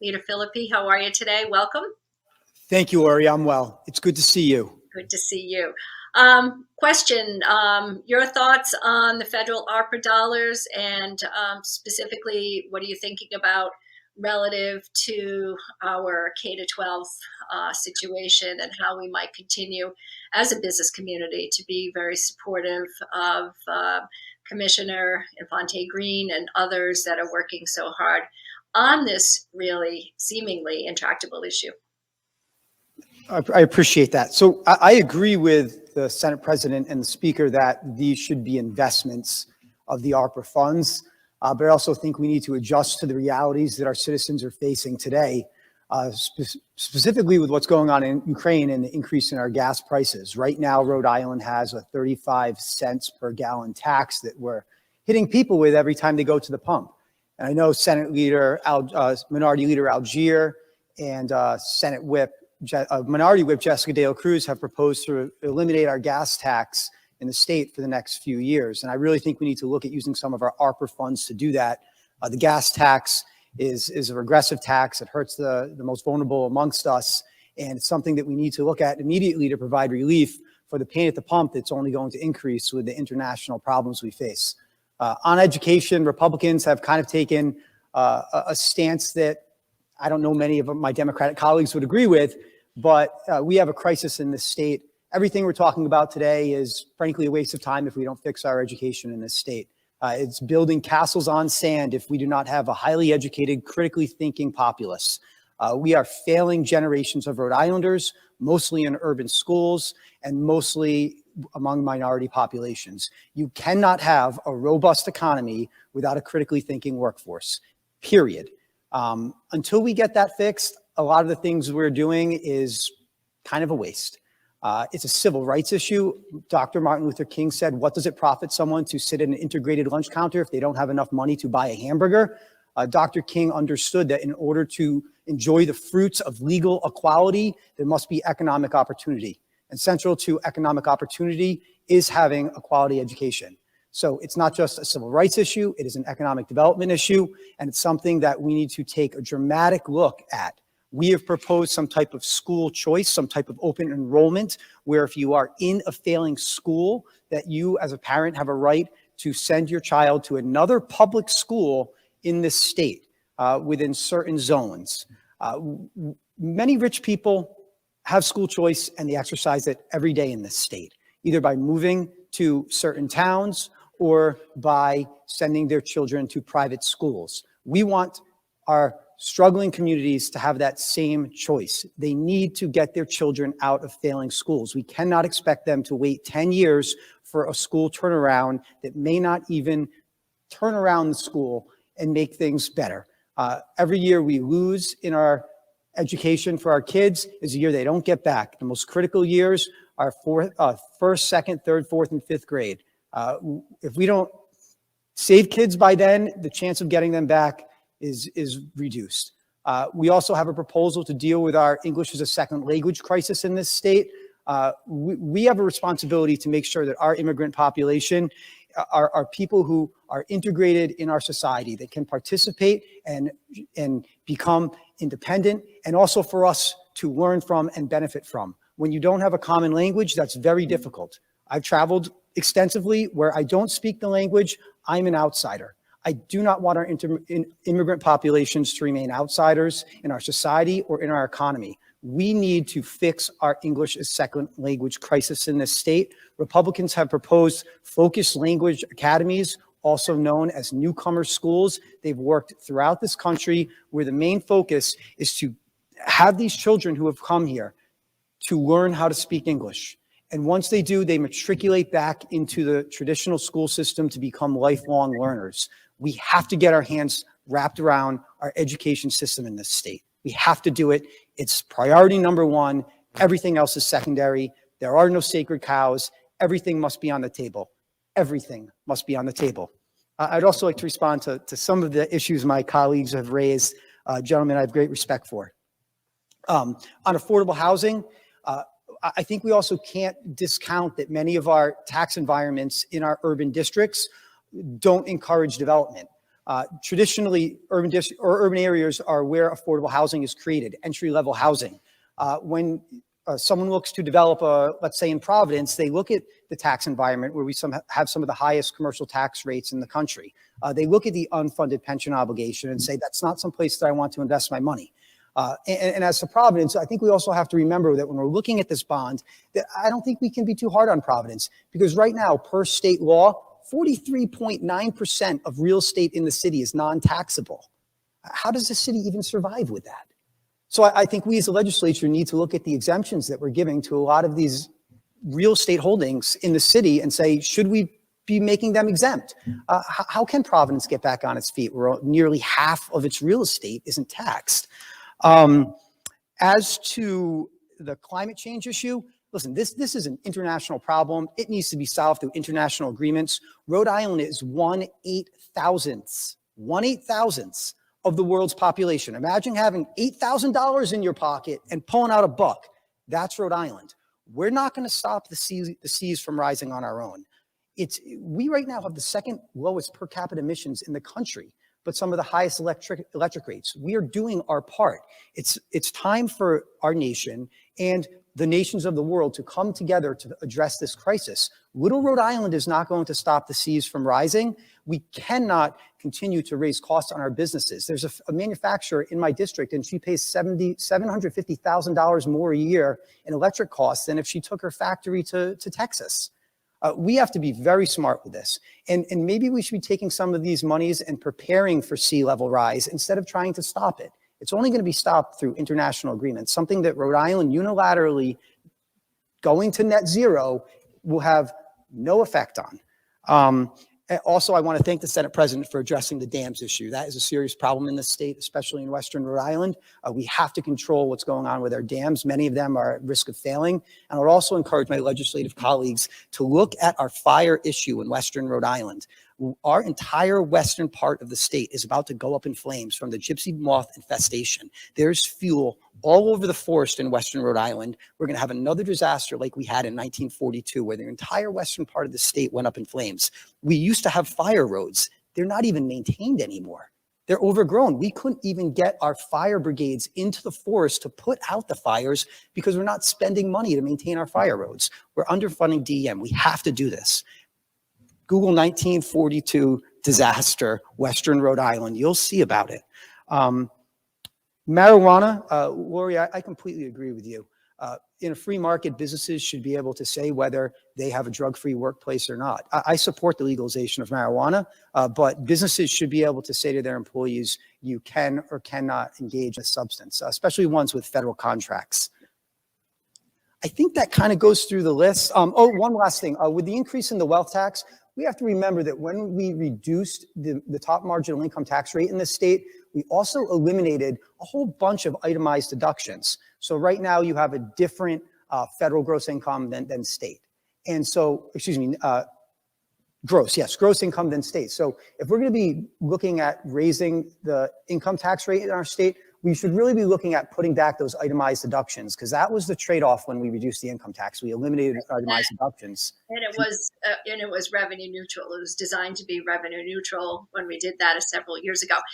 Leader Filippi. How are you today? Welcome. Thank you, Ori. I'm well. It's good to see you. Good to see you. Question, your thoughts on the federal ARPA dollars and specifically, what are you thinking about relative to our K-12 situation and how we might continue as a business community to be very supportive of Commissioner Infante Green and others that are working so hard on this really seemingly intractable issue? I appreciate that. So I agree with the Senate President and the Speaker that these should be investments of the ARPA funds, but I also think we need to adjust to the realities that our citizens are facing today, specifically with what's going on in Ukraine and the increase in our gas prices. Right now, Rhode Island has a 35 cents per gallon tax that we're hitting people with every time they go to the pump. And I know Minority Leader Algier and Minority Whip Jessica Dale Cruz have proposed to eliminate our gas tax in the state for the next few years. And I really think we need to look at using some of our ARPA funds to do that. The gas tax is a regressive tax. It hurts the most vulnerable amongst us. And it's something that we need to look at immediately to provide relief for the pain at the pump that's only going to increase with the international problems we face. On education, Republicans have kind of taken a stance that I don't know many of my Democratic colleagues would agree with, but we have a crisis in this state. Everything we're talking about today is frankly a waste of time if we don't fix our education in this state. It's building castles on sand if we do not have a highly educated, critically thinking populace. We are failing generations of Rhode Islanders, mostly in urban schools and mostly among minority populations. You cannot have a robust economy without a critically thinking workforce, period. Until we get that fixed, a lot of the things we're doing is kind of a waste. It's a civil rights issue. Dr. Martin Luther King said, what does it profit someone to sit at an integrated lunch counter if they don't have enough money to buy a hamburger? Dr. King understood that in order to enjoy the fruits of legal equality, there must be economic opportunity. And central to economic opportunity is having a quality education. So it's not just a civil rights issue, it is an economic development issue, and it's something that we need to take a dramatic look at. We have proposed some type of school choice, some type of open enrollment, where if you are in a failing school, that you as a parent have a right to send your child to another public school in this state within certain zones. Many rich people have school choice and they exercise it every day in this state, either by moving to certain towns or by sending their children to private schools. We want our struggling communities to have that same choice. They need to get their children out of failing schools. We cannot expect them to wait 10 years for a school turnaround that may not even turn around the school and make things better. Every year we lose in our education for our kids is a year they don't get back. The most critical years are first, second, third, fourth, and fifth grade. If we don't save kids by then, the chance of getting them back is reduced. We also have a proposal to deal with our English as a second language crisis in this state. We have a responsibility to make sure that our immigrant population are people who are integrated in our society, that can participate and become independent, and also for us to learn from and benefit from. When you don't have a common language, that's very difficult. I've traveled extensively where I don't speak the language, I'm an outsider. I do not want our immigrant populations to remain outsiders in our society or in our economy. We need to fix our English as second language crisis in this state. Republicans have proposed focused language academies, also known as newcomer schools. They've worked throughout this country where the main focus is to have these children who have come here to learn how to speak English. And once they do, they matriculate back into the traditional school system to become lifelong learners. We have to get our hands wrapped around our education system in this state. We have to do it. It's priority number one. Everything else is secondary. There are no sacred cows. Everything must be on the table. Everything must be on the table. I'd also like to respond to some of the issues my colleagues have raised, gentlemen I have great respect for. On affordable housing, I think we also can't discount that many of our tax environments in our urban districts don't encourage development. Traditionally, urban areas are where affordable housing is created, entry-level housing. When someone looks to develop let's say in Providence, they look at the tax environment where we have some of the highest commercial tax rates in the country. They look at the unfunded pension obligation and say, that's not some place that I want to invest my money. And as for Providence, I think we also have to remember that when we're looking at this bond, that I don't think we can be too hard on Providence, because right now, per state law, 43.9% of real estate in the city is non-taxable. How does the city even survive with that? So I think we as a legislature need to look at the exemptions that we're giving to a lot of these real estate holdings in the city and say, should we be making them exempt? How can Providence get back on its feet where nearly half of its real estate isn't taxed? As to the climate change issue, listen, this is an international problem. It needs to be solved through international agreements. Rhode Island is 1/8,000th of the world's population. Imagine having $8,000 in your pocket and pulling out a buck. That's Rhode Island. We're not going to stop the seas from rising on our own. We right now have the second lowest per capita emissions in the country, but some of the highest electric rates. We are doing our part. It's time for our nation and the nations of the world to come together to address this crisis. Little Rhode Island is not going to stop the seas from rising. We cannot continue to raise costs on our businesses. There's a manufacturer in my district, and she pays $750,000 more a year in electric costs than if she took her factory to Texas. We have to be very smart with this. And maybe we should be taking some of these monies and preparing for sea level rise instead of trying to stop it. It's only going to be stopped through international agreements, something that Rhode Island unilaterally going to net zero will have no effect on. Also, I want to thank the Senate President for addressing the dams issue. That is a serious problem in the state, especially in Western Rhode Island. We have to control what's going on with our dams. Many of them are at risk of failing. And I would also encourage my legislative colleagues to look at our fire issue in Western Rhode Island. Our entire western part of the state is about to go up in flames from the gypsy moth infestation. There's fuel all over the forest in Western Rhode Island. We're going to have another disaster like we had in 1942, where the entire western part of the state went up in flames. We used to have fire roads. They're not even maintained anymore. They're overgrown. We couldn't even get our fire brigades into the forest to put out the fires because we're not spending money to maintain our fire roads. We're underfunding DEM. We have to do this. Google 1942 disaster, Western Rhode Island. You'll see about it. Marijuana, Lori, I completely agree with you. In a free market, businesses should be able to say whether they have a drug-free workplace or not. I support the legalization of marijuana, but businesses should be able to say to their employees, you can or cannot engage in a substance, especially ones with federal contracts. I think that kind of goes through the list. One last thing. With the increase in the wealth tax, we have to remember that when we reduced the top marginal income tax rate in the state, we also eliminated a whole bunch of itemized deductions. So right now you have a different federal gross income than state. And so, gross income than state. So if we're going to be looking at raising the income tax rate in our state, we should really be looking at putting back those itemized deductions, because that was the trade-off when we reduced the income tax. We eliminated itemized deductions. And it was revenue neutral. It was designed to be revenue neutral when we did that several years ago.